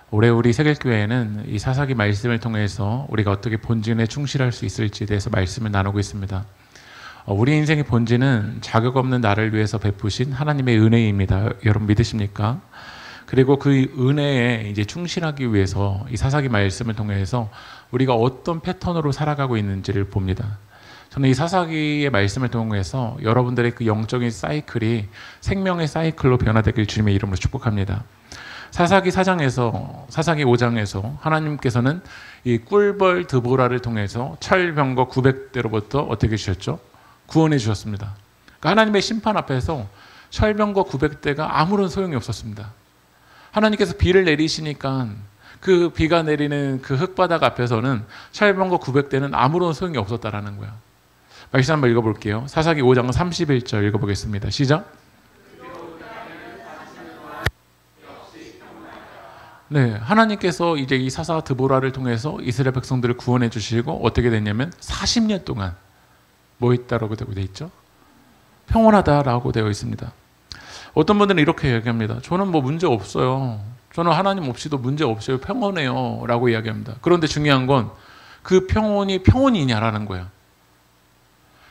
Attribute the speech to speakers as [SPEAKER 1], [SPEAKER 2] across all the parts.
[SPEAKER 1] 올해 우리 세길교회는 이 사사기 말씀을 통해서 우리가 어떻게 본진에 충실할 수 있을지에 대해서 말씀을 나누고 있습니다. 우리 인생의 본질은 자격 없는 나를 위해서 베푸신 하나님의 은혜입니다. 여러분 믿으십니까? 그리고 그 은혜에 이제 충실하기 위해서 이 사사기 말씀을 통해서 우리가 어떤 패턴으로 살아가고 있는지를 봅니다. 저는 이 사사기의 말씀을 통해서 여러분들의 그 영적인 사이클이 생명의 사이클로 변화되길 주님의 이름으로 축복합니다. 사사기 4장에서 사사기 5장에서 하나님께서는 이 꿀벌 드보라를 통해서 철병거 900대로부터 어떻게 주셨죠? 구원해 주셨습니다. 그러니까 하나님의 심판 앞에서 철병거 900대가 아무런 소용이 없었습니다. 하나님께서 비를 내리시니까 그 비가 내리는 그 흙바닥 앞에서는 철병거 900대는 아무런 소용이 없었다라는 거야. 말씀 한번 읽어볼게요. 사사기 5장 31절 읽어보겠습니다. 시작. 네, 하나님께서 이제 이 사사 드보라를 통해서 이스라엘 백성들을 구원해 주시고 어떻게 됐냐면 40년 동안 뭐 있다라고 되어 있죠? 평온하다라고 되어 있습니다. 어떤 분들은 이렇게 이야기합니다. 저는 뭐 문제 없어요. 저는 하나님 없이도 문제 없어요. 평온해요. 라고 이야기합니다. 그런데 중요한 건 그 평온이 평온이냐라는 거예요.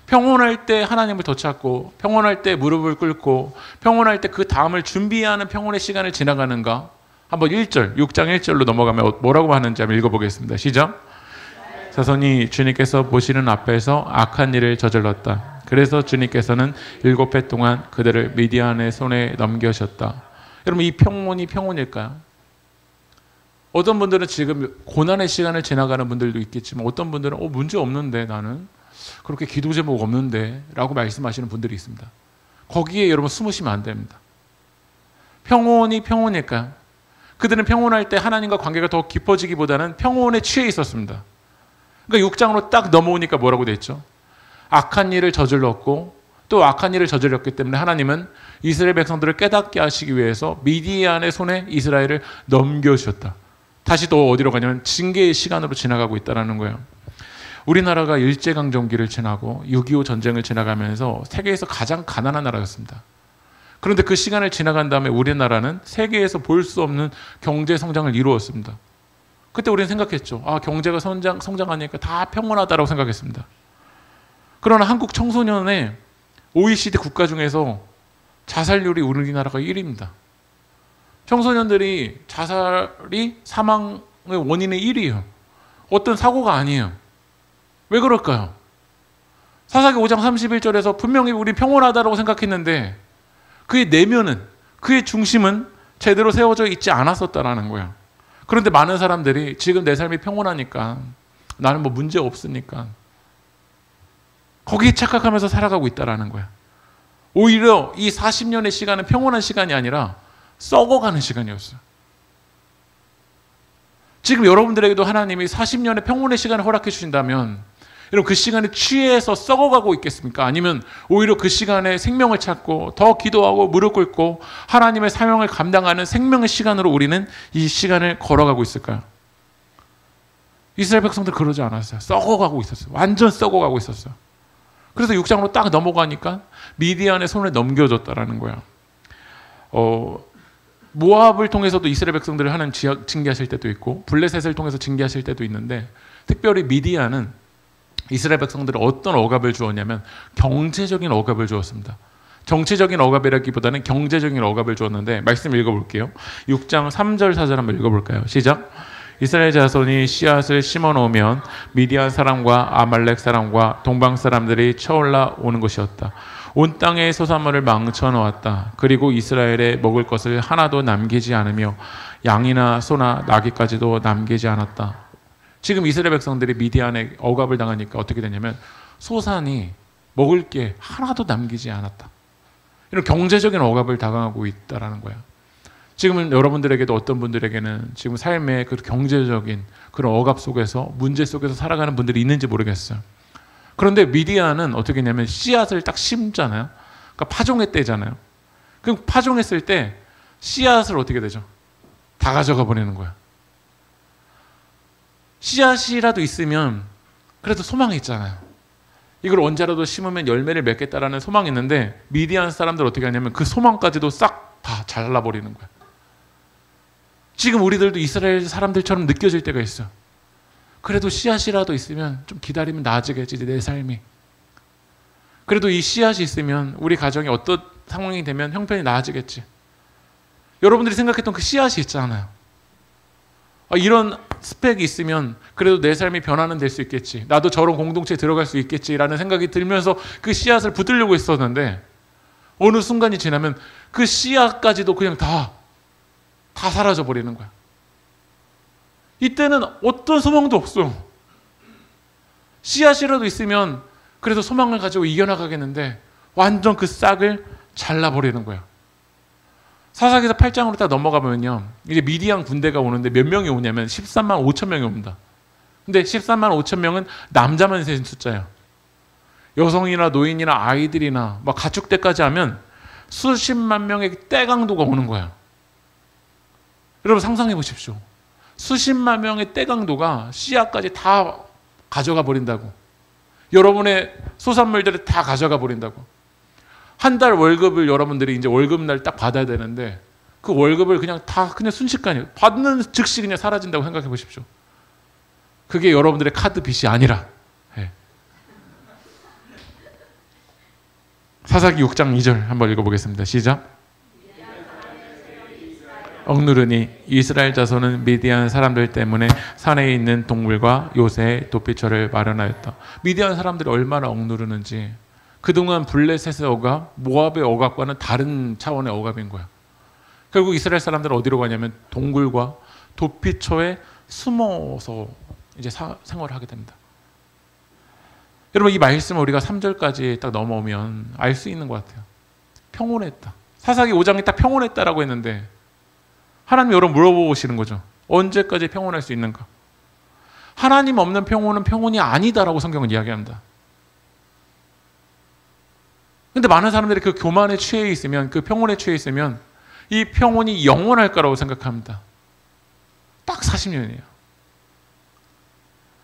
[SPEAKER 1] 평온할 때 하나님을 더 찾고, 평온할 때 무릎을 꿇고, 평온할 때 그 다음을 준비하는 평온의 시간을 지나가는가? 한번 1절, 6장 1절로 넘어가면 뭐라고 하는지 한번 읽어보겠습니다. 시작. 자손이 주님께서 보시는 앞에서 악한 일을 저질렀다. 그래서 주님께서는 7해 동안 그들을 미디안의 손에 넘겨셨다. 여러분, 이 평온이 평온일까요? 어떤 분들은 지금 고난의 시간을 지나가는 분들도 있겠지만 어떤 분들은 문제 없는데 나는 그렇게 기도 제목 없는데 라고 말씀하시는 분들이 있습니다. 거기에 여러분 숨으시면 안 됩니다. 평온이 평온일까요? 그들은 평온할 때 하나님과 관계가 더 깊어지기보다는 평온에 취해 있었습니다. 그러니까 6장으로 딱 넘어오니까 뭐라고 돼 있죠? 악한 일을 저질렀고 또 악한 일을 저질렀기 때문에 하나님은 이스라엘 백성들을 깨닫게 하시기 위해서 미디안의 손에 이스라엘을 넘겨주셨다. 다시 또 어디로 가냐면 징계의 시간으로 지나가고 있다는 거예요. 우리나라가 일제강점기를 지나고 6.25 전쟁을 지나가면서 세계에서 가장 가난한 나라였습니다. 그런데 그 시간을 지나간 다음에 우리나라는 세계에서 볼 수 없는 경제 성장을 이루었습니다. 그때 우리는 생각했죠. 경제가 성장하니까 다 평온하다라고 생각했습니다. 그러나 한국 청소년의 OECD 국가 중에서 자살률이 우리나라가 1위입니다. 청소년들이 자살이 사망의 원인의 1위예요. 어떤 사고가 아니에요. 왜 그럴까요? 사사기 5장 31절에서 분명히 우리 평온하다라고 생각했는데 그의 내면은, 그의 중심은 제대로 세워져 있지 않았었다라는 거예요. 그런데 많은 사람들이 지금 내 삶이 평온하니까, 나는 뭐 문제 없으니까 거기에 착각하면서 살아가고 있다라는 거야. 오히려 이 40년의 시간은 평온한 시간이 아니라 썩어가는 시간이었어요. 지금 여러분들에게도 하나님이 40년의 평온의 시간을 허락해 주신다면 여러분 그 시간에 취해서 썩어가고 있겠습니까? 아니면 오히려 그 시간에 생명을 찾고 더 기도하고 무릎 꿇고 하나님의 사명을 감당하는 생명의 시간으로 우리는 이 시간을 걸어가고 있을까요? 이스라엘 백성들 그러지 않았어요. 썩어가고 있었어요. 완전 썩어가고 있었어요. 그래서 6장으로 딱 넘어가니까 미디안의 손에 넘겨줬다라는 거야. 모압을 통해서도 이스라엘 백성들을 하나님 징계하실 때도 있고 블레셋을 통해서 징계하실 때도 있는데 특별히 미디안은 이스라엘 백성들은 어떤 억압을 주었냐면 경제적인 억압을 주었습니다. 정치적인 억압이라기보다는 경제적인 억압을 주었는데 말씀 읽어볼게요. 6장 3절 4절 한번 읽어볼까요? 시작. 이스라엘 자손이 씨앗을 심어놓으면 미디안 사람과 아말렉 사람과 동방 사람들이 쳐올라 오는 것이었다. 온 땅의 소산물을 망쳐놓았다. 그리고 이스라엘에 먹을 것을 하나도 남기지 않으며 양이나 소나 나귀까지도 남기지 않았다. 지금 이스라엘 백성들이 미디안에 억압을 당하니까 어떻게 되냐면 소산이 먹을 게 하나도 남기지 않았다. 이런 경제적인 억압을 당하고 있다는 거야. 지금은 여러분들에게도 어떤 분들에게는 지금 삶의 그 경제적인 그런 억압 속에서 문제 속에서 살아가는 분들이 있는지 모르겠어요. 그런데 미디안은 어떻게 했냐면 씨앗을 딱 심잖아요. 그러니까 파종의 때잖아요. 그럼 파종했을 때 씨앗을 어떻게 되죠? 다 가져가 버리는 거야. 씨앗이라도 있으면 그래도 소망이 있잖아요. 이걸 언제라도 심으면 열매를 맺겠다라는 소망이 있는데 미디안 사람들 어떻게 하냐면 그 소망까지도 싹 다 잘라버리는 거야. 지금 우리들도 이스라엘 사람들처럼 느껴질 때가 있어. 그래도 씨앗이라도 있으면 좀 기다리면 나아지겠지, 내 삶이. 그래도 이 씨앗이 있으면 우리 가정이 어떤 상황이 되면 형편이 나아지겠지. 여러분들이 생각했던 그 씨앗이 있잖아요. 이런 스펙이 있으면 그래도 내 삶이 변화는 될 수 있겠지. 나도 저런 공동체에 들어갈 수 있겠지라는 생각이 들면서 그 씨앗을 붙들려고 했었는데 어느 순간이 지나면 그 씨앗까지도 그냥 다 사라져 버리는 거야. 이때는 어떤 소망도 없어. 씨앗이라도 있으면 그래도 소망을 가지고 이겨나가겠는데 완전 그 싹을 잘라버리는 거야. 사사기서 8장으로 딱 넘어가 보면요, 이제 미디안 군대가 오는데 몇 명이 오냐면 13만 5천 명이 옵니다. 근데 13만 5천 명은 남자만 센 숫자예요. 여성이나 노인이나 아이들이나 막 가축대까지 하면 수십만 명의 떼강도가 오는 거예요. 여러분 상상해 보십시오. 수십만 명의 떼강도가 씨앗까지 다 가져가 버린다고. 여러분의 소산물들을 다 가져가 버린다고. 한 달 월급을 여러분들이 이제 월급날 딱 받아야 되는데 그 월급을 그냥 순식간에 받는 즉시 그냥 사라진다고 생각해 보십시오. 그게 여러분들의 카드 빚이 아니라. 네. 사사기 6장 2절 한번 읽어보겠습니다. 시작. 억누르니 이스라엘 자손은 미디안 사람들 때문에 산에 있는 동물과 요새의 도피처를 마련하였다. 미디안 사람들이 얼마나 억누르는지. 그동안 블레셋의 억압, 모압의 억압과는 다른 차원의 억압인 거야. 결국 이스라엘 사람들은 어디로 가냐면 동굴과 도피처에 숨어서 이제 생활을 하게 됩니다. 여러분 이 말씀을 우리가 3절까지 딱 넘어오면 알 수 있는 것 같아요. 평온했다. 사사기 5장이 딱 평온했다라고 했는데 하나님 여러분 물어보시는 거죠. 언제까지 평온할 수 있는가? 하나님 없는 평온은 평온이 아니다라고 성경은 이야기합니다. 근데 많은 사람들이 그 교만에 취해 있으면, 그 평온에 취해 있으면 이 평온이 영원할 거라고 생각합니다. 딱 40년이에요.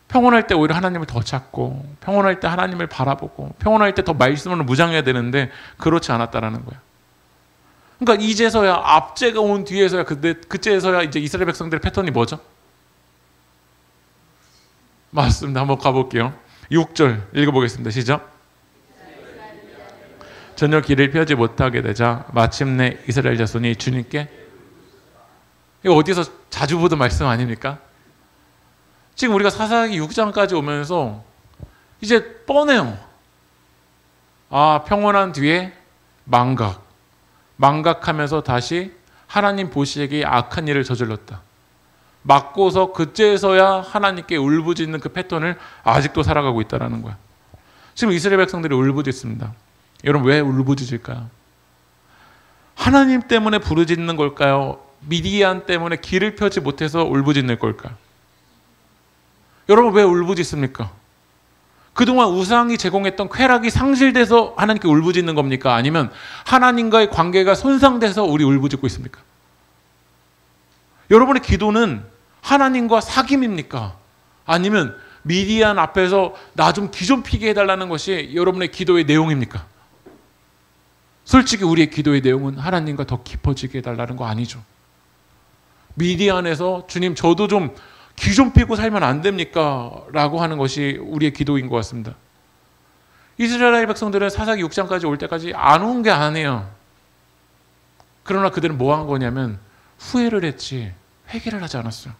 [SPEAKER 1] 평온할 때 오히려 하나님을 더 찾고, 평온할 때 하나님을 바라보고, 평온할 때 더 말씀으로 무장해야 되는데 그렇지 않았다라는 거예요. 그러니까 이제서야, 압제가 온 뒤에서야, 그때서야 이제 이스라엘 백성들의 패턴이 뭐죠? 맞습니다. 한번 가볼게요. 6절 읽어보겠습니다. 시작. 전혀 길을 펴지 못하게 되자 마침내 이스라엘 자손이 주님께, 이거 어디서 자주 보던 말씀 아닙니까? 지금 우리가 사사기 6장까지 오면서 이제 뻔해요. 평온한 뒤에 망각하면서 다시 하나님 보시기에 악한 일을 저질렀다. 맞고서 그제서야 하나님께 울부짖는 그 패턴을 아직도 살아가고 있다는 거야. 지금 이스라엘 백성들이 울부짖습니다. 여러분 왜 울부짖을까요? 하나님 때문에 부르짖는 걸까요? 미디안 때문에 길을 펴지 못해서 울부짖는 걸까요? 여러분 왜 울부짖습니까? 그동안 우상이 제공했던 쾌락이 상실돼서 하나님께 울부짖는 겁니까? 아니면 하나님과의 관계가 손상돼서 우리 울부짖고 있습니까? 여러분의 기도는 하나님과 사귐입니까? 아니면 미디안 앞에서 나 좀 기 좀 피게 해달라는 것이 여러분의 기도의 내용입니까? 솔직히 우리의 기도의 내용은 하나님과 더 깊어지게 해달라는 거 아니죠. 미디안에서 주님 저도 좀 기 좀 피고 살면 안 됩니까? 라고 하는 것이 우리의 기도인 것 같습니다. 이스라엘 백성들은 사사기 6장까지 올 때까지 안 온 게 아니에요. 그러나 그들은 뭐 한 거냐면 후회를 했지 회개를 하지 않았어요.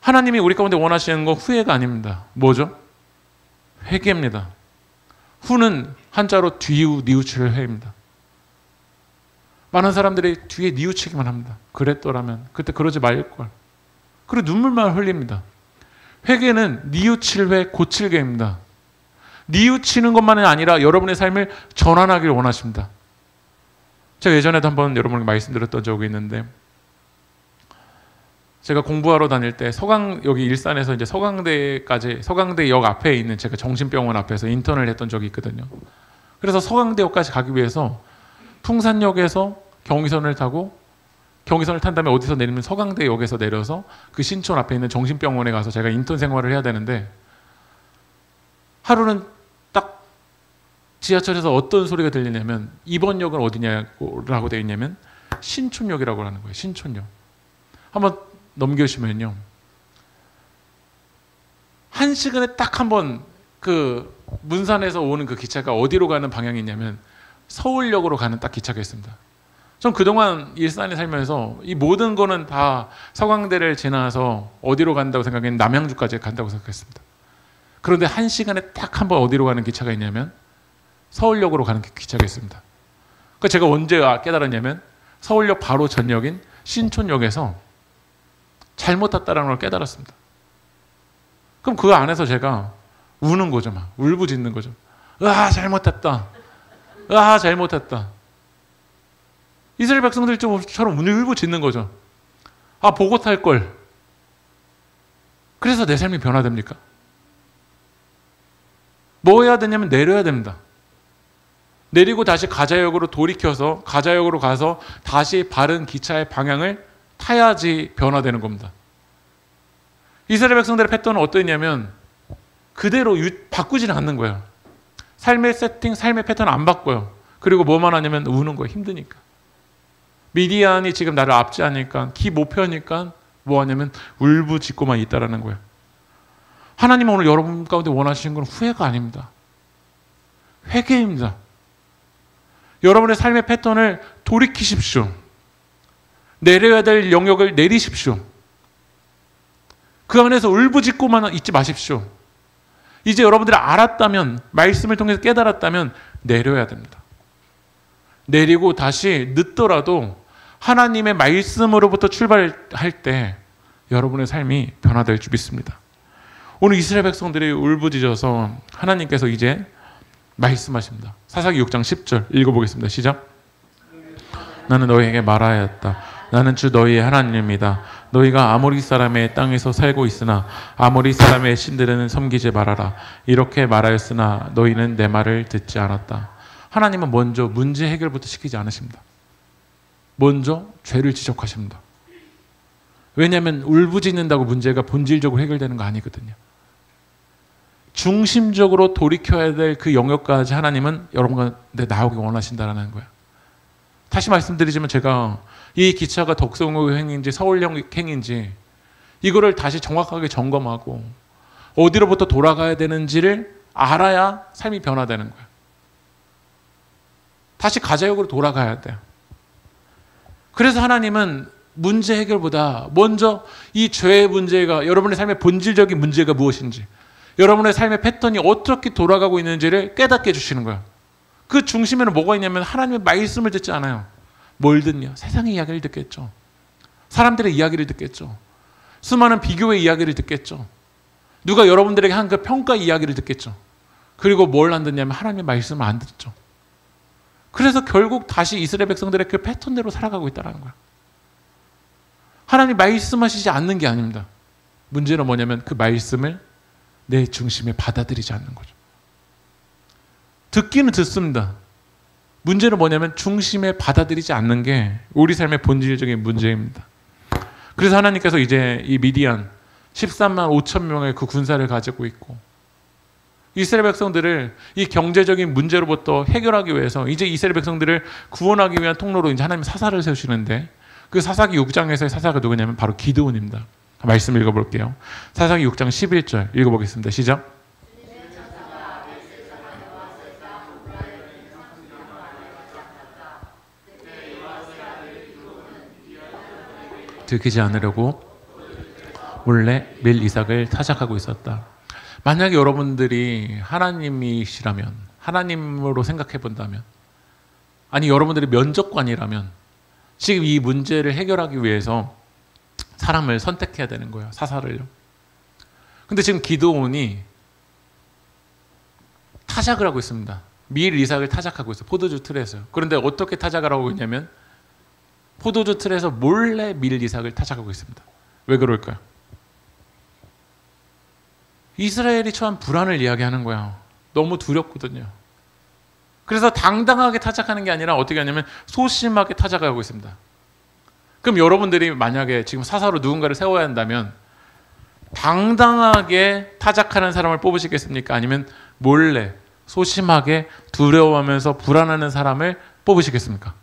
[SPEAKER 1] 하나님이 우리 가운데 원하시는 건 후회가 아닙니다. 뭐죠? 회개입니다. 후는 한자로 뒤우, 뉘우칠 회입니다. 많은 사람들이 뒤에 뉘우치기만 합니다. 그랬더라면, 그때 그러지 말걸. 그리고 눈물만 흘립니다. 회개는 뉘우칠 회, 고칠 회입니다. 뉘우치는 것만은 아니라 여러분의 삶을 전환하기를 원하십니다. 제가 예전에도 한번 여러분에게 말씀드렸던 적이 있는데, 제가 공부하러 다닐 때 여기 일산에서 이제 서강대역 앞에 있는 제가 정신병원 앞에서 인턴을 했던 적이 있거든요. 그래서 서강대역까지 가기 위해서 풍산역에서 경의선을 탄 다음에 어디서 내리면 서강대역에서 내려서 그 신촌 앞에 있는 정신병원에 가서 제가 인턴 생활을 해야 되는데, 하루는 딱 지하철에서 어떤 소리가 들리냐면, 이번 역은 어디냐고 되어 있냐면 신촌역이라고 하는 거예요. 신촌역. 한번 넘겨주시면요. 1시간에 딱 한 번 그 문산에서 오는 그 기차가 어디로 가는 방향이 있냐면 서울역으로 가는 딱 기차가 있습니다. 전 그동안 일산에 살면서 이 모든 거는 다 서강대를 지나서 어디로 간다고 생각했는데 남양주까지 간다고 생각했습니다. 그런데 1시간에 딱 한 번 어디로 가는 기차가 있냐면 서울역으로 가는 기차가 있습니다. 그러니까 제가 언제 깨달았냐면 서울역 바로 전역인 신촌역에서 잘못 탔다는 걸 깨달았습니다. 그럼 그 안에서 제가 우는 거죠. 막 울부짖는 거죠. 아, 잘못 탔다. 아, 잘못 탔다. 이스라엘 백성들처럼 울부짖는 거죠. 아, 보고 탈 걸. 그래서 내 삶이 변화됩니까? 뭐 해야 되냐면 내려야 됩니다. 내리고 다시 가자역으로 돌이켜서 가자역으로 가서 다시 바른 기차의 방향을 타야지 변화되는 겁니다. 이스라엘 백성들의 패턴은 어떠냐면 그대로 바꾸지는 않는 거예요. 삶의 세팅, 삶의 패턴 안 바꿔요. 그리고 뭐만 하냐면 우는 거예요. 힘드니까. 미디안이 지금 나를 압제하니까, 기 목표니까 뭐 하냐면 울부짖고만 있다라는 거예요. 하나님은 오늘 여러분 가운데 원하시는 건 후회가 아닙니다. 회개입니다. 여러분의 삶의 패턴을 돌이키십시오. 내려야 될 영역을 내리십시오. 그 안에서 울부짖고만 있지 마십시오. 이제 여러분들이 알았다면, 말씀을 통해서 깨달았다면 내려야 됩니다. 내리고 다시 늦더라도 하나님의 말씀으로부터 출발할 때 여러분의 삶이 변화될 줄 믿습니다. 오늘 이스라엘 백성들이 울부짖어서 하나님께서 이제 말씀하십니다. 사사기 6장 10절 읽어보겠습니다. 시작. 나는 너희에게 말하였다. 나는 주 너희의 하나님입니다. 너희가 아모리 사람의 땅에서 살고 있으나 아모리 사람의 신들은 섬기지 말아라. 이렇게 말하였으나 너희는 내 말을 듣지 않았다. 하나님은 먼저 문제 해결부터 시키지 않으십니다. 먼저 죄를 지적하십니다. 왜냐하면 울부짖는다고 문제가 본질적으로 해결되는 거 아니거든요. 중심적으로 돌이켜야 될 그 영역까지 하나님은 여러분한테 나오기 원하신다는 거예요. 다시 말씀드리지만 제가 이 기차가 덕성호행인지 서울역행인지 이거를 다시 정확하게 점검하고 어디로부터 돌아가야 되는지를 알아야 삶이 변화되는 거예요. 다시 가자역으로 돌아가야 돼요. 그래서 하나님은 문제 해결보다 먼저 이 죄의 문제가, 여러분의 삶의 본질적인 문제가 무엇인지, 여러분의 삶의 패턴이 어떻게 돌아가고 있는지를 깨닫게 해주시는 거예요. 그 중심에는 뭐가 있냐면 하나님의 말씀을 듣지 않아요. 뭘 듣냐? 세상의 이야기를 듣겠죠. 사람들의 이야기를 듣겠죠. 수많은 비교의 이야기를 듣겠죠. 누가 여러분들에게 한 그 평가 이야기를 듣겠죠. 그리고 뭘 안 듣냐면 하나님의 말씀을 안 듣죠. 그래서 결국 다시 이스라엘 백성들의 그 패턴대로 살아가고 있다는 거예요. 하나님 말씀하시지 않는 게 아닙니다. 문제는 뭐냐면 그 말씀을 내 중심에 받아들이지 않는 거죠. 듣기는 듣습니다. 문제는 뭐냐면 중심에 받아들이지 않는 게 우리 삶의 본질적인 문제입니다. 그래서 하나님께서 이제 이 미디안 13만 5천 명의 그 군사를 가지고 있고 이스라엘 백성들을 이 경제적인 문제로부터 해결하기 위해서 이제 이스라엘 백성들을 구원하기 위한 통로로 이제 하나님 사사를 세우시는데 그 사사기 6장에서의 사사가 누구냐면 바로 기드온입니다. 말씀 읽어볼게요. 사사기 6장 11절 읽어보겠습니다. 시작. 들키지 않으려고 몰래 밀 이삭을 타작하고 있었다. 만약에 여러분들이 하나님이시라면, 하나님으로 생각해 본다면, 아니 여러분들이 면접관이라면 지금 이 문제를 해결하기 위해서 사람을 선택해야 되는 거예요. 사사를요. 근데 지금 기드온이 타작을 하고 있습니다. 밀 이삭을 타작하고 있어요. 포도주 틀에서요. 그런데 어떻게 타작을 하고 있냐면 포도주 틀에서 몰래 밀 이삭을 타작하고 있습니다. 왜 그럴까요? 이스라엘이 처한 불안을 이야기하는 거예요. 너무 두렵거든요. 그래서 당당하게 타작하는 게 아니라 어떻게 하냐면 소심하게 타작하고 있습니다. 그럼 여러분들이 만약에 지금 사사로 누군가를 세워야 한다면 당당하게 타작하는 사람을 뽑으시겠습니까? 아니면 몰래 소심하게 두려워하면서 불안하는 사람을 뽑으시겠습니까?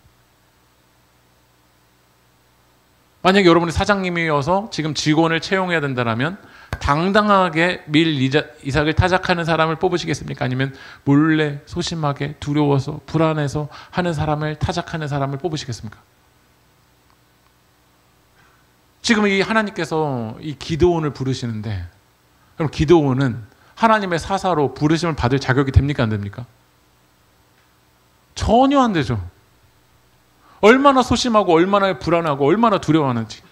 [SPEAKER 1] 만약에 여러분이 사장님이어서 지금 직원을 채용해야 된다면 당당하게 밀 이삭을 타작하는 사람을 뽑으시겠습니까? 아니면 몰래 소심하게 두려워서 불안해서 하는 사람을 타작하는 사람을 뽑으시겠습니까? 지금 이 하나님께서 이 기드온을 부르시는데, 그럼 기드온은 하나님의 사사로 부르심을 받을 자격이 됩니까? 안 됩니까? 전혀 안 되죠. 얼마나 소심하고 얼마나 불안하고 얼마나 두려워하는지.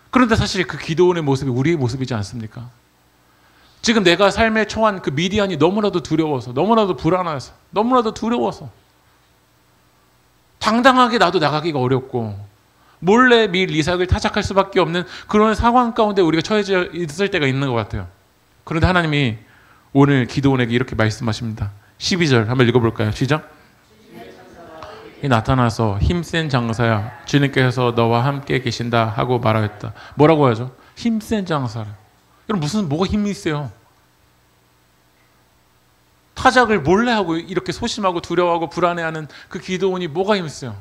[SPEAKER 1] 그런데 사실 그 기드온의 모습이 우리의 모습이지 않습니까? 지금 내가 삶에 처한 그 미디안이 너무나도 두려워서, 너무나도 불안해서, 너무나도 두려워서 당당하게 나도 나가기가 어렵고 몰래 밀 이삭을 타작할 수밖에 없는 그런 상황 가운데 우리가 처해져 있을 때가 있는 것 같아요. 그런데 하나님이 오늘 기드온에게 이렇게 말씀하십니다. 12절 한번 읽어볼까요? 시작. 나타나서 힘센 장사야, 주님께서 너와 함께 계신다 하고 말하였다. 뭐라고 하죠? 힘센 장사라. 여러분 뭐가 힘이 있어요? 타작을 몰래 하고 이렇게 소심하고 두려워하고 불안해하는 그 기드온이 뭐가 힘이 있어요?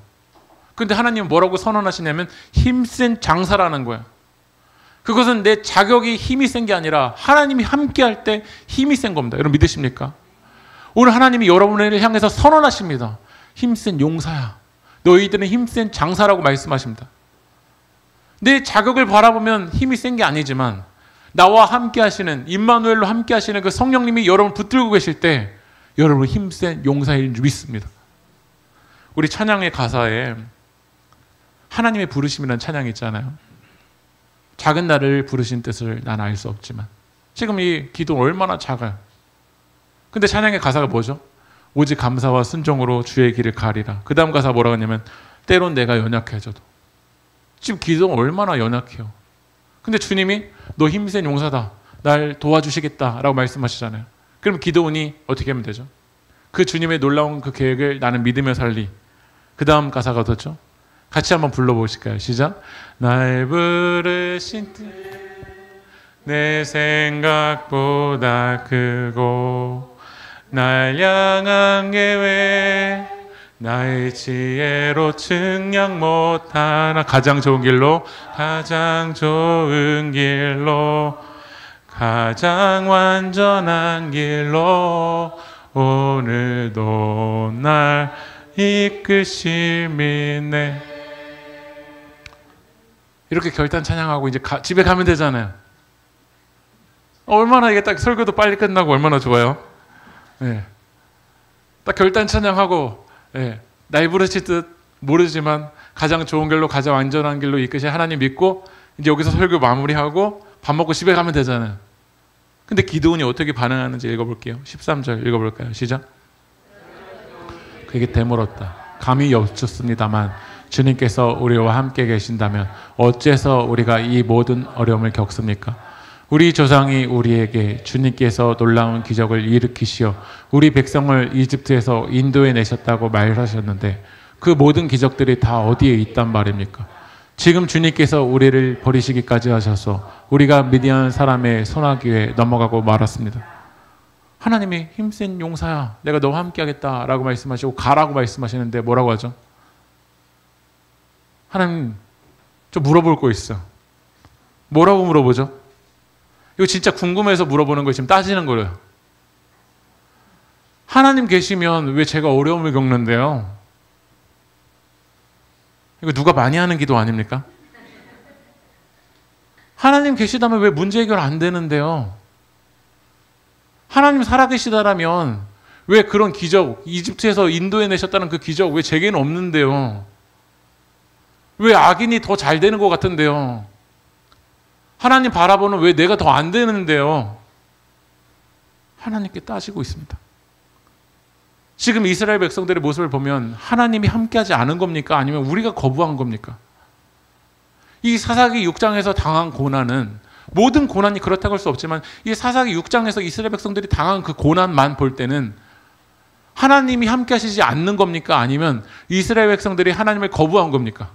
[SPEAKER 1] 그런데 하나님은 뭐라고 선언하시냐면 힘센 장사라는 거야. 그것은 내 자격이 힘이 센 게 아니라 하나님이 함께 할 때 힘이 센 겁니다. 여러분 믿으십니까? 오늘 하나님이 여러분을 향해서 선언하십니다. 힘센 용사야. 너희들은 힘센 장사라고 말씀하십니다. 내 자격을 바라보면 힘이 센 게 아니지만 나와 함께 하시는, 임마누엘로 함께 하시는 그 성령님이 여러분을 붙들고 계실 때 여러분 힘센 용사인 줄 믿습니다. 우리 찬양의 가사에 하나님의 부르심이라는 찬양이 있잖아요. 작은 나를 부르신 뜻을 난 알 수 없지만. 지금 이 기도 얼마나 작아요. 근데 찬양의 가사가 뭐죠? 오직 감사와 순종으로 주의 길을 가리라. 그 다음 가사 뭐라고 하냐면 때론 내가 연약해져도. 지금 기도가 얼마나 연약해요. 근데 주님이 너 힘센 용사다. 날 도와주시겠다 라고 말씀하시잖아요. 그럼 기도원이 어떻게 하면 되죠? 그 주님의 놀라운 그 계획을 나는 믿으며 살리. 그 다음 가사가 어떻죠? 같이 한번 불러보실까요? 시작. 날 부르신 뜻 내 생각보다 크고 날 향한 계획 나의 지혜로 측량 못하나. 가장 좋은 길로, 가장 좋은 길로, 가장 완전한 길로 오늘도 날 이끄실 믿네. 이렇게 결단 찬양하고 이제 집에 가면 되잖아요. 얼마나 이게 딱 설교도 빨리 끝나고 얼마나 좋아요. 네. 딱 결단 찬양하고, 네. 날 부르실 듯 모르지만 가장 좋은 길로, 가장 안전한 길로 이끄실 하나님 믿고 이제 여기서 설교 마무리하고 밥 먹고 집에 가면 되잖아요. 근데 기드온이 어떻게 반응하는지 읽어볼게요. 13절 읽어볼까요? 시작. 그에게 되물었다. 감히 여쭙습니다만 주님께서 우리와 함께 계신다면 어째서 우리가 이 모든 어려움을 겪습니까? 우리 조상이 우리에게 주님께서 놀라운 기적을 일으키시어 우리 백성을 이집트에서 인도해 내셨다고 말하셨는데 그 모든 기적들이 다 어디에 있단 말입니까? 지금 주님께서 우리를 버리시기까지 하셔서 우리가 미디안 사람의 손아귀에 넘어가고 말았습니다. 하나님이 힘센 용사야, 내가 너와 함께 하겠다라고 말씀하시고 가라고 말씀하시는데 뭐라고 하죠? 하나님, 좀 물어볼 거 있어. 뭐라고 물어보죠? 이거 진짜 궁금해서 물어보는 거 지금 따지는 거예요. 하나님 계시면 왜 제가 어려움을 겪는데요? 이거 누가 많이 하는 기도 아닙니까? 하나님 계시다면 왜 문제 해결 안 되는데요? 하나님 살아계시다라면 왜 그런 기적, 이집트에서 인도해 내셨다는 그 기적 왜 제게는 없는데요? 왜 악인이 더 잘 되는 것 같은데요? 하나님 바라보는 왜 내가 더 안 되는데요? 하나님께 따지고 있습니다. 지금 이스라엘 백성들의 모습을 보면 하나님이 함께하지 않은 겁니까? 아니면 우리가 거부한 겁니까? 이 사사기 6장에서 당한 고난은, 모든 고난이 그렇다고 할 수 없지만 이 사사기 6장에서 이스라엘 백성들이 당한 그 고난만 볼 때는 하나님이 함께하시지 않는 겁니까? 아니면 이스라엘 백성들이 하나님을 거부한 겁니까?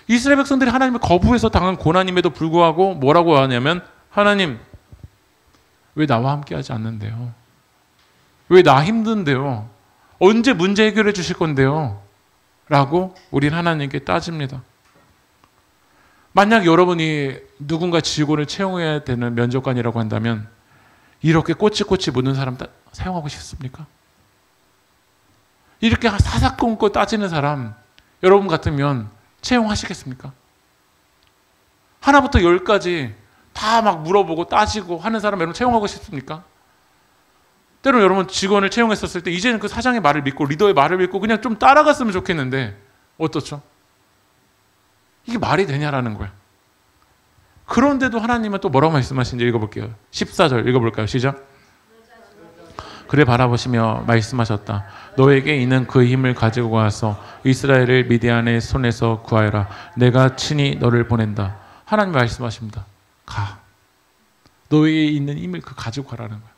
[SPEAKER 1] 이스라엘 백성들이 하나님을 거부해서 당한 고난임에도 불구하고 뭐라고 하냐면 하나님, 왜 나와 함께하지 않는데요? 왜 나 힘든데요? 언제 문제 해결해 주실 건데요? 라고 우리는 하나님께 따집니다. 만약 여러분이 누군가 직원을 채용해야 되는 면접관이라고 한다면 이렇게 꼬치꼬치 묻는 사람 사용하고 싶습니까? 이렇게 사사건건 따지는 사람 여러분 같으면 채용하시겠습니까? 하나부터 열까지 다 막 물어보고 따지고 하는 사람 여러분 채용하고 싶습니까? 때로는 여러분 직원을 채용했었을 때 이제는 그 사장의 말을 믿고 리더의 말을 믿고 그냥 좀 따라갔으면 좋겠는데 어떻죠? 이게 말이 되냐라는 거야. 그런데도 하나님은 또 뭐라고 말씀하시는지 읽어볼게요. 14절 읽어볼까요? 시작. 그래 바라보시며 말씀하셨다. 너에게 있는 그 힘을 가지고 가서 이스라엘을 미디안의 손에서 구하여라. 내가 친히 너를 보낸다. 하나님 말씀하십니다. 가. 너에게 있는 힘을 가지고 가라는 거야.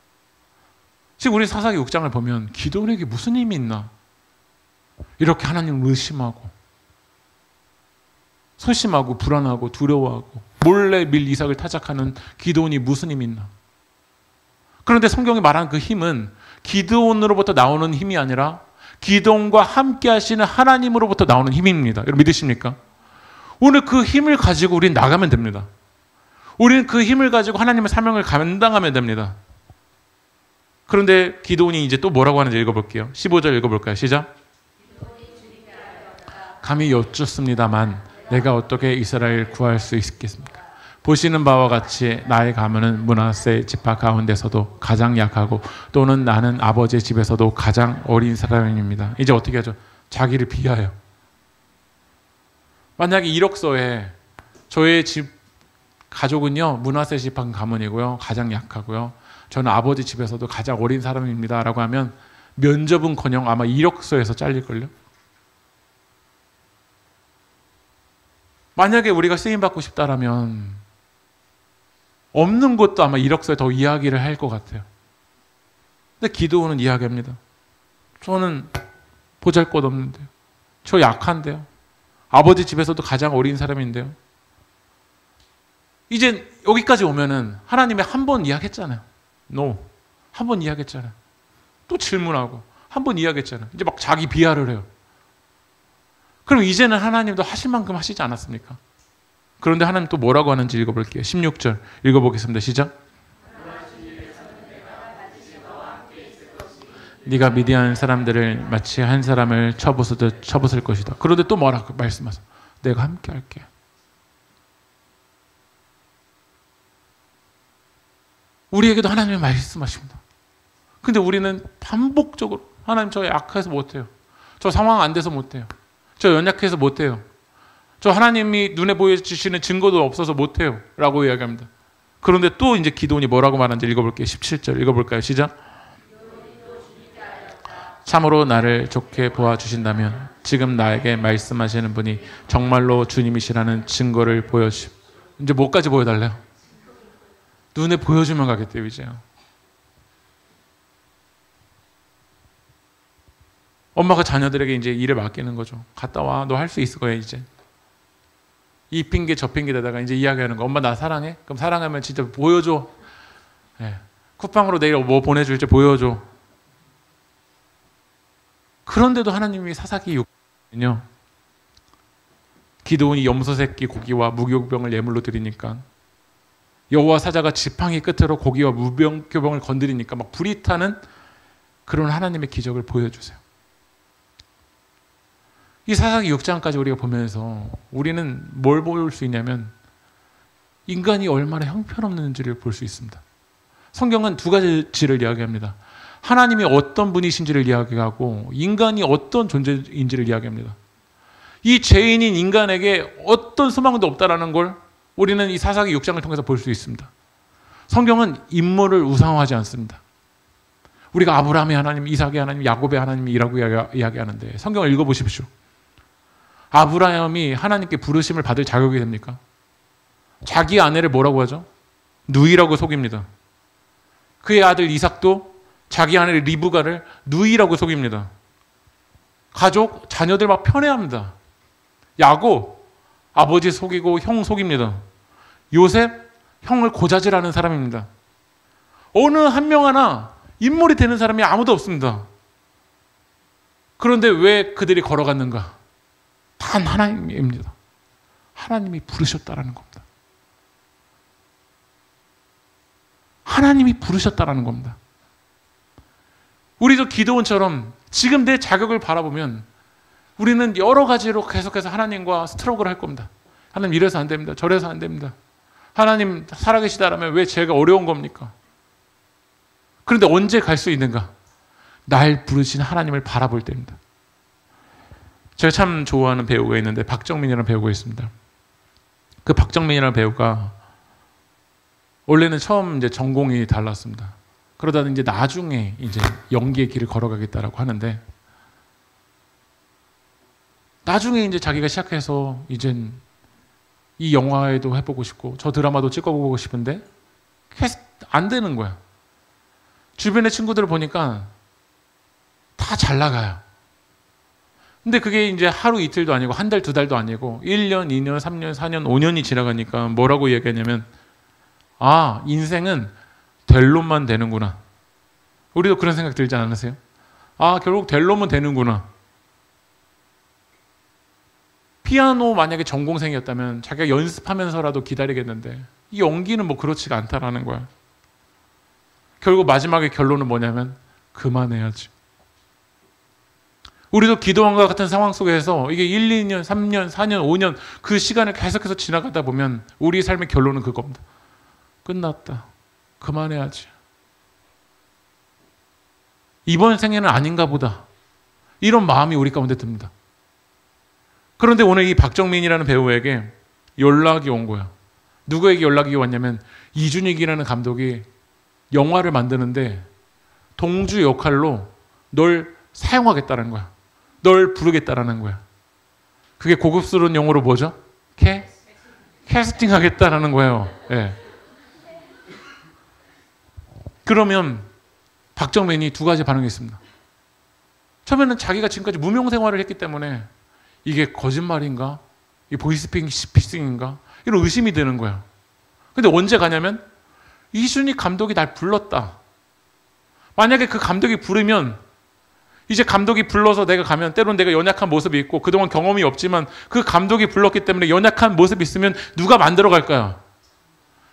[SPEAKER 1] 지금 우리 사사기 6장을 보면 기드온에게 무슨 힘이 있나? 이렇게 하나님을 의심하고 소심하고 불안하고 두려워하고 몰래 밀 이삭을 타작하는 기드온이 무슨 힘이 있나? 그런데 성경이 말하는 그 힘은 기드온으로부터 나오는 힘이 아니라 기드온과 함께 하시는 하나님으로부터 나오는 힘입니다. 여러분 믿으십니까? 오늘 그 힘을 가지고 우리는 나가면 됩니다. 우리는 그 힘을 가지고 하나님의 사명을 감당하면 됩니다. 그런데 기드온이 이제 또 뭐라고 하는지 읽어볼게요. 15절 읽어볼까요? 시작. 감히 여쭙습니다만 내가 어떻게 이스라엘 구할 수 있겠습니까? 보시는 바와 같이 나의 가문은 므낫세 지파 가운데서도 가장 약하고 또는 나는 아버지의 집에서도 가장 어린 사람입니다. 이제 어떻게 하죠? 자기를 비하해요. 만약에 이력서에 저의 집 가족은요 므낫세 지파 가문이고요 가장 약하고요 저는 아버지 집에서도 가장 어린 사람입니다 라고 하면 면접은커녕 아마 이력서에서 잘릴걸요. 만약에 우리가 쓰임받고 싶다라면 없는 것도 아마 이력서에 더 이야기를 할 것 같아요. 근데 기드온은 이야기합니다. 저는 보잘것없는데요. 저 약한데요. 아버지 집에서도 가장 어린 사람인데요. 이제 여기까지 오면은 하나님이 한 번 이야기했잖아요. No. 한 번 이야기했잖아요. 또 질문하고 한 번 이야기했잖아요. 이제 막 자기 비하를 해요. 그럼 이제는 하나님도 하실 만큼 하시지 않았습니까? 그런데 하나님 또 뭐라고 하는지 읽어볼게요. 16절 읽어보겠습니다. 시작. 네가 미디안 사람들을 마치 한 사람을 쳐부수듯 쳐부술 것이다. 그런데 또 뭐라고 말씀하세요? 내가 함께 할게. 우리에게도 하나님이 말씀하십니다. 근데 우리는 반복적으로 하나님 저 약해서 못해요. 저 상황 안 돼서 못해요. 저 연약해서 못해요. 저 하나님이 눈에 보여주시는 증거도 없어서 못해요 라고 이야기합니다. 그런데 또 이제 기도원이 뭐라고 말하는지 읽어볼게요. 17절 읽어볼까요? 시작. 참으로 나를 좋게 보아주신다면 지금 나에게 말씀하시는 분이 정말로 주님이시라는 증거를 보여주시오. 이제 뭐까지 보여달래요? 눈에 보여주면 가겠대요. 이제요. 엄마가 자녀들에게 이제 일을 맡기는 거죠. 갔다 와. 너 할 수 있을 거야 이제. 이 핑계 저 핑계 대다가 이제 이야기하는 거. 엄마 나 사랑해? 그럼 사랑하면 진짜 보여줘. 네. 쿠팡으로 내일 뭐 보내줄지 보여줘. 그런데도 하나님이 사사기 6년요. 기드온이 염소 새끼 고기와 무교병을 예물로 드리니까 여호와 사자가 지팡이 끝으로 고기와 무교병을 건드리니까 막 불이 타는 그런 하나님의 기적을 보여주세요. 이 사사기 6장까지 우리가 보면서 우리는 뭘 볼 수 있냐면 인간이 얼마나 형편없는지를 볼 수 있습니다. 성경은 두 가지를 이야기합니다. 하나님이 어떤 분이신지를 이야기하고 인간이 어떤 존재인지를 이야기합니다. 이 죄인인 인간에게 어떤 소망도 없다라는 걸 우리는 이 사사기 6장을 통해서 볼 수 있습니다. 성경은 인물을 우상화하지 않습니다. 우리가 아브라함의 하나님, 이삭의 하나님, 야곱의 하나님이라고 이야기하는데 성경을 읽어보십시오. 아브라함이 하나님께 부르심을 받을 자격이 됩니까? 자기 아내를 뭐라고 하죠? 누이라고 속입니다. 그의 아들 이삭도 자기 아내 리브가를 누이라고 속입니다. 가족, 자녀들 막 편애합니다. 야곱, 아버지 속이고 형 속입니다. 요셉, 형을 고자질하는 사람입니다. 어느 한 명 하나 인물이 되는 사람이 아무도 없습니다. 그런데 왜 그들이 걸어갔는가? 단 하나님입니다. 하나님이 부르셨다라는 겁니다. 하나님이 부르셨다라는 겁니다. 우리도 기도원처럼 지금 내 자격을 바라보면 우리는 여러 가지로 계속해서 하나님과 스트러글 할 겁니다. 하나님 이래서 안 됩니다. 저래서 안 됩니다. 하나님 살아계시다라면 왜 제가 어려운 겁니까? 그런데 언제 갈 수 있는가? 날 부르신 하나님을 바라볼 때입니다. 제가 참 좋아하는 배우가 있는데 박정민이라는 배우가 있습니다. 그 박정민이라는 배우가 원래는 처음 이제 전공이 달랐습니다. 그러다가 이제 나중에 이제 연기의 길을 걸어가겠다라고 하는데 나중에 이제 자기가 시작해서 이젠 이 영화에도 해보고 싶고 저 드라마도 찍어보고 싶은데 계속 안 되는 거야. 주변의 친구들을 보니까 다 잘 나가요. 근데 그게 이제 하루 이틀도 아니고 한 달, 두 달도 아니고 1년, 2년, 3년, 4년, 5년이 지나가니까 뭐라고 얘기하냐면 아, 인생은 될 놈만 되는구나. 우리도 그런 생각 들지 않으세요? 아, 결국 될 놈은 되는구나. 피아노 만약에 전공생이었다면 자기가 연습하면서라도 기다리겠는데 이 연기는 뭐 그렇지가 않다라는 거야. 결국 마지막에 결론은 뭐냐면 그만해야지. 우리도 기도원과 같은 상황 속에서 이게 1, 2년, 3년, 4년, 5년 그 시간을 계속해서 지나가다 보면 우리의 삶의 결론은 그겁니다. 끝났다. 그만해야지. 이번 생에는 아닌가 보다. 이런 마음이 우리 가운데 듭니다. 그런데 오늘 이 박정민이라는 배우에게 연락이 온 거야. 누구에게 연락이 왔냐면 이준익이라는 감독이 영화를 만드는데 동주 역할로 널 사용하겠다는 거야. 널 부르겠다라는 거야. 그게 고급스러운 용어로 뭐죠? 캐스팅 하겠다라는 거예요. 네. 그러면 박정민이 두 가지 반응이 있습니다. 처음에는 자기가 지금까지 무명 생활을 했기 때문에 이게 거짓말인가? 이게 보이스피싱인가? 이런 의심이 드는 거야. 근데 언제 가냐면 이준익 감독이 날 불렀다. 만약에 그 감독이 부르면 이제 감독이 불러서 내가 가면 때론 내가 연약한 모습이 있고 그동안 경험이 없지만 그 감독이 불렀기 때문에 연약한 모습이 있으면 누가 만들어 갈까요?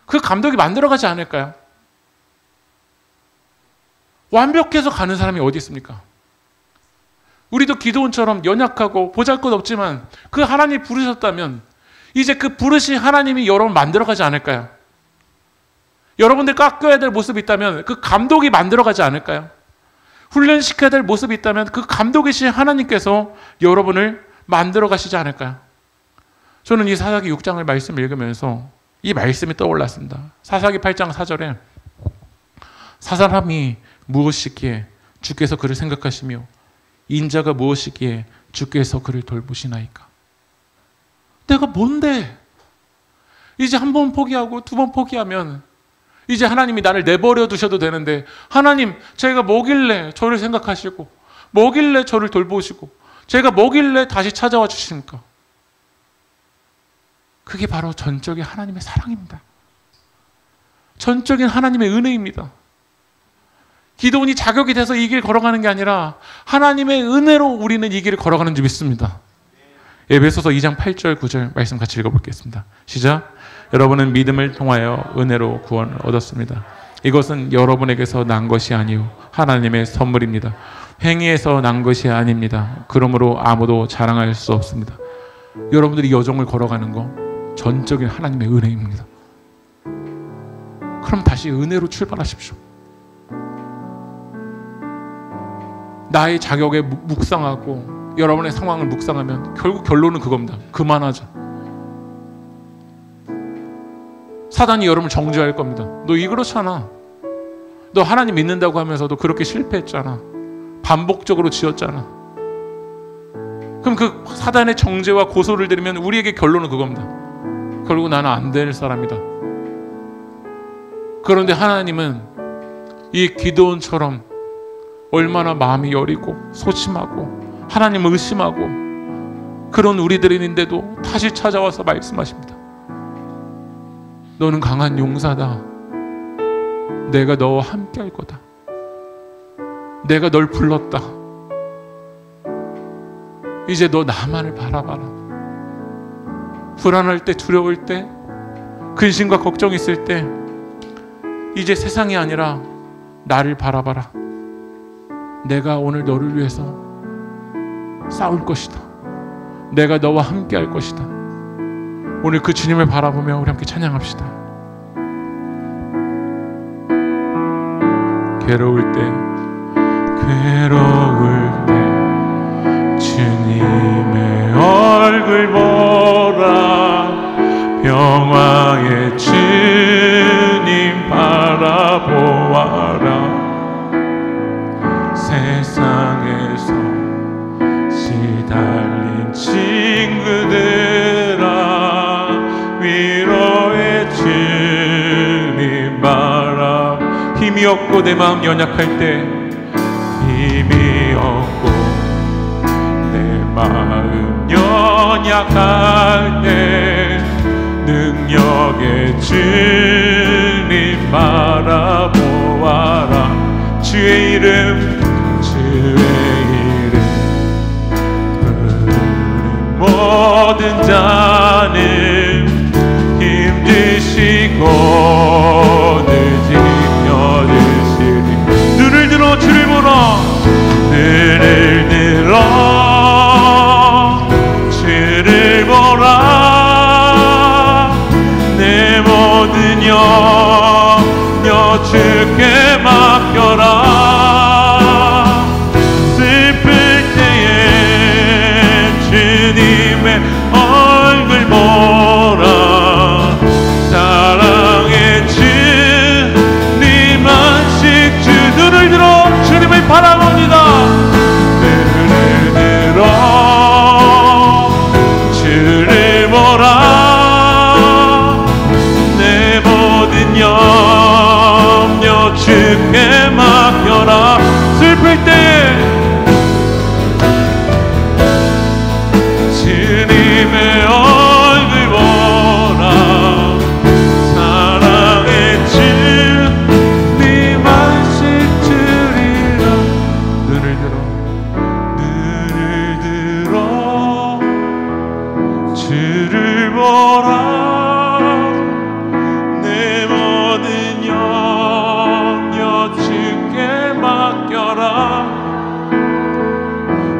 [SPEAKER 1] 그 감독이 만들어 가지 않을까요? 완벽해서 가는 사람이 어디 있습니까? 우리도 기도원처럼 연약하고 보잘것없지만 그 하나님이 부르셨다면 이제 그 부르신 하나님이 여러분 만들어 가지 않을까요? 여러분들 깎여야 될 모습이 있다면 그 감독이 만들어 가지 않을까요? 훈련시켜야 될 모습이 있다면 그 감독이신 하나님께서 여러분을 만들어 가시지 않을까요? 저는 이 사사기 6장을 말씀을 읽으면서 이 말씀이 떠올랐습니다. 사사기 8장 4절에 사사람이 무엇이기에 주께서 그를 생각하시며 인자가 무엇이기에 주께서 그를 돌보시나이까. 내가 뭔데? 이제 한 번 포기하고 두 번 포기하면 이제 하나님이 나를 내버려 두셔도 되는데 하나님 제가 뭐길래 저를 생각하시고 뭐길래 저를 돌보시고 제가 뭐길래 다시 찾아와 주십니까? 그게 바로 전적인 하나님의 사랑입니다. 전적인 하나님의 은혜입니다. 기도원이 자격이 돼서 이 길 걸어가는 게 아니라 하나님의 은혜로 우리는 이 길을 걸어가는 줄 믿습니다. 에베소서 2장 8절 9절 말씀 같이 읽어보겠습니다. 시작. 여러분은 믿음을 통하여 은혜로 구원을 얻었습니다. 이것은 여러분에게서 난 것이 아니요 하나님의 선물입니다. 행위에서 난 것이 아닙니다. 그러므로 아무도 자랑할 수 없습니다. 여러분들이 여정을 걸어가는 거 전적인 하나님의 은혜입니다. 그럼 다시 은혜로 출발하십시오. 나의 자격에 묵상하고 여러분의 상황을 묵상하면 결국 결론은 그겁니다. 그만하자. 사단이 여러분을 정죄할 겁니다. 너 그렇잖아. 너 하나님 믿는다고 하면서도 그렇게 실패했잖아. 반복적으로 지었잖아. 그럼 그 사단의 정죄와 고소를 들으면 우리에게 결론은 그겁니다. 결국 나는 안 될 사람이다. 그런데 하나님은 이 기도원처럼 얼마나 마음이 여리고 소심하고 하나님을 의심하고 그런 우리들인데도 다시 찾아와서 말씀하십니다. 너는 강한 용사다. 내가 너와 함께 할 거다. 내가 널 불렀다. 이제 너 나만을 바라봐라. 불안할 때, 두려울 때, 근심과 걱정이 있을 때 이제 세상이 아니라 나를 바라봐라. 내가 오늘 너를 위해서 싸울 것이다. 내가 너와 함께 할 것이다. 오늘 그 주님을 바라보며 우리 함께 찬양합시다. 괴로울 때 주님의 얼굴 보라. 평화의 주님 바라보아라. 세상에서 시달린 친구들아, 위로의 주님 바라. 힘이 없고 내 마음 연약할 때, 힘이 없고 내 마음 연약할 때, 능력의 주님 바라보아라. 주의 이름 부르는 모든 자는 힘드시고 늦으며 드시리. 눈을 들어 주를 보라. 눈을 들어 주를 보라. 내 모든 염려 주께 맡겨라. 슬플 때에 주님의 얼굴 보라. 사랑의 주님 안식 주. 눈을 들어 주님을 바라봅니다. 눈을 들어 주를 보라. 내 모든 염려 주께 맡겨라. 슬플 때에 주님의 얼굴 보라. 사랑의 주님 안식 주리라. 눈을 들어 주를 보라. 내 모든 염려 주께 맡겨라.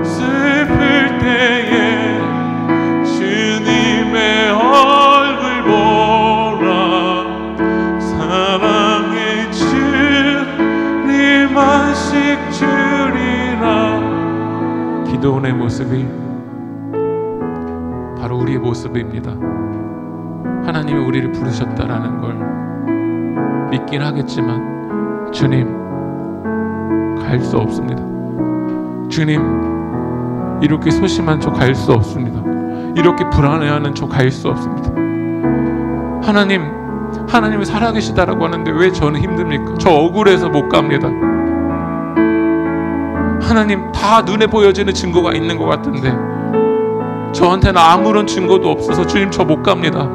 [SPEAKER 1] 슬플 때에 주님의 얼굴 보라. 사랑의 주님 안식 주리라. 기도원의 모습이 바로 우리의 모습입니다. 하나님이 우리를 부르셨다라는 걸 믿긴 하겠지만 주님 갈 수 없습니다. 주님 이렇게 소심한 저 갈 수 없습니다. 이렇게 불안해하는 저 갈 수 없습니다. 하나님이 살아계시다라고 하는데 왜 저는 힘듭니까? 저 억울해서 못 갑니다. 하나님 다 눈에 보여지는 증거가 있는 것 같은데 저한테는 아무런 증거도 없어서 주님 저 못 갑니다.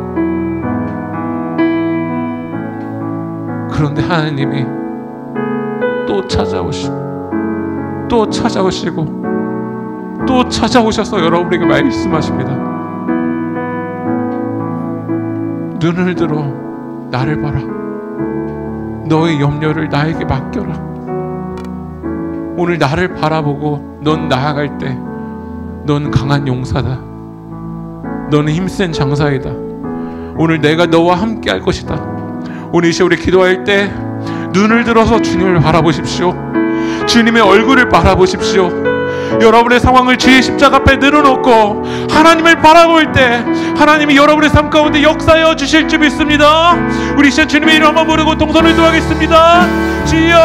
[SPEAKER 1] 그런데 하나님이 또 찾아오셔서 여러분에게 말씀하십니다. 눈을 들어 나를 봐라. 너의 염려를 나에게 맡겨라. 오늘 나를 바라보고 넌 나아갈 때 넌 강한 용사다. 너는 힘센 장사이다. 오늘 내가 너와 함께 할 것이다. 오늘 이 시간 우리 기도할 때 눈을 들어서 주님을 바라보십시오. 주님의 얼굴을 바라보십시오. 여러분의 상황을 주의 십자가 앞에 늘어놓고 하나님을 바라볼 때 하나님이 여러분의 삶 가운데 역사하여 주실 줄 믿습니다. 우리 시간 주님의 이름 한번 부르고 동선을 도하겠습니다. 주여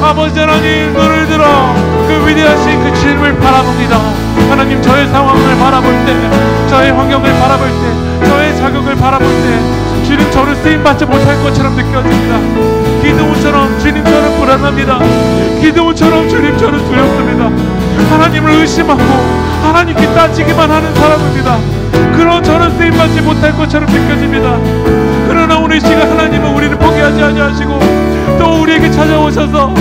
[SPEAKER 1] 아버지 하나님, 눈을 들어 그 위대하신 그 주님을 바라봅니다. 하나님, 저의 상황을 바라볼 때, 저의 환경을 바라볼 때, 저의 자격을 바라볼 때 주님 저를 쓰임받지 못할 것처럼 느껴집니다. 기드온처럼 주님처럼 불안합니다. 기드온처럼 주님처럼 두렵습니다. 하나님을 의심하고 하나님께 따지기만 하는 사람입니다. 그런 저는 쓰임받지 못할 것처럼 느껴집니다. 그러나 오늘 시간 하나님은 우리를 포기하지 아니하시고 또 우리에게 찾아오셔서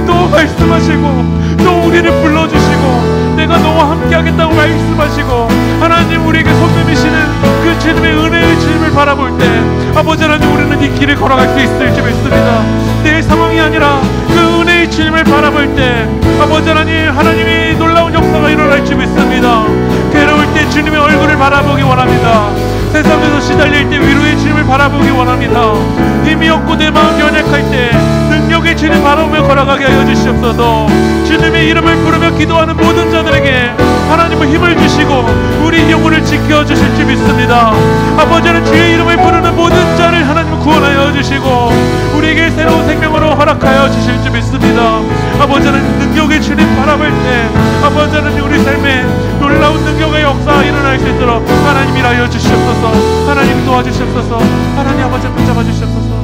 [SPEAKER 1] 또 하겠다고 말씀하시고 또 우리를 불러주시고 내가 너와 함께하겠다고 말씀하시고 하나님 우리에게 손 내미시는 그 주님의 은혜의 주님을 바라볼 때 아버지 하나님 우리는 이 길을 걸어갈 수 있을지 믿습니다. 내 상황이 아니라 그 은혜의 주님을 바라볼 때 아버지 하나님 하나님이 놀라운 역사가 일어날 줄 믿습니다. 괴로울 때 주님의 얼굴을 바라보기 원합니다. 세상에서 시달릴 때 위로의 주님을 바라보기 원합니다. 힘이 없고 내 마음 연약할 때 능력의 주님 바라보며 걸어가게 하여 주시옵소서. 주님의 이름을 부르며 기도하는 모든 자들에게 하나님은 힘을 주시고 우리 영혼을 지켜주실 줄 믿습니다. 아버지는 주의 이름을 부르는 모든 자를 하나님은 구원하여 주시고 우리에게 새로운 생명으로 허락하여 주실 줄 믿습니다. 아버지는 능력의 주님 바라볼 때 아버지는 우리 삶에 놀라운 능력의 역사가 일어날 수 있도록 하나님 일하여 주시옵소서. 하나님 도와주시옵소서. 하나님 아버지 붙잡아 주시옵소서.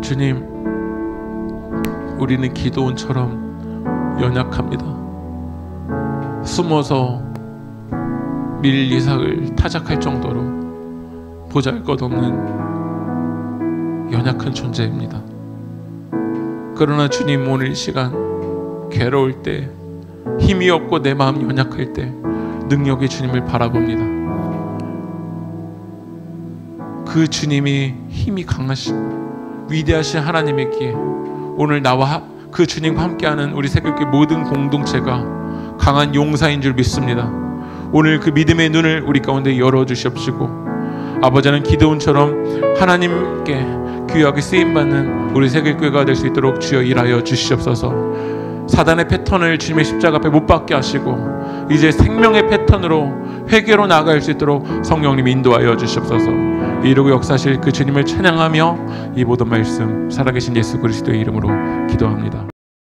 [SPEAKER 1] 주님, 우리는 기도원처럼 연약합니다. 숨어서 밀 이삭을 타작할 정도로 보잘것없는 연약한 존재입니다. 그러나 주님 오늘 이 시간 괴로울 때 힘이 없고 내 마음 연약할 때 능력의 주님을 바라봅니다. 그 주님이 힘이 강하신 위대하신 하나님이기에 오늘 나와 그 주님과 함께하는 우리 새교회 모든 공동체가 강한 용사인 줄 믿습니다. 오늘 그 믿음의 눈을 우리 가운데 열어주시옵시고 아버지는 기드온처럼 하나님께 귀하게 쓰임받는 우리 새교회가 될 수 있도록 주여 일하여 주시옵소서. 사단의 패턴을 주님의 십자가 앞에 못 박게 하시고 이제 생명의 패턴으로 회개로 나아갈 수 있도록 성령님 인도하여 주시옵소서. 이루고 역사실 그 주님을 찬양하며 이 모든 말씀 살아계신 예수 그리스도의 이름으로 기도합니다.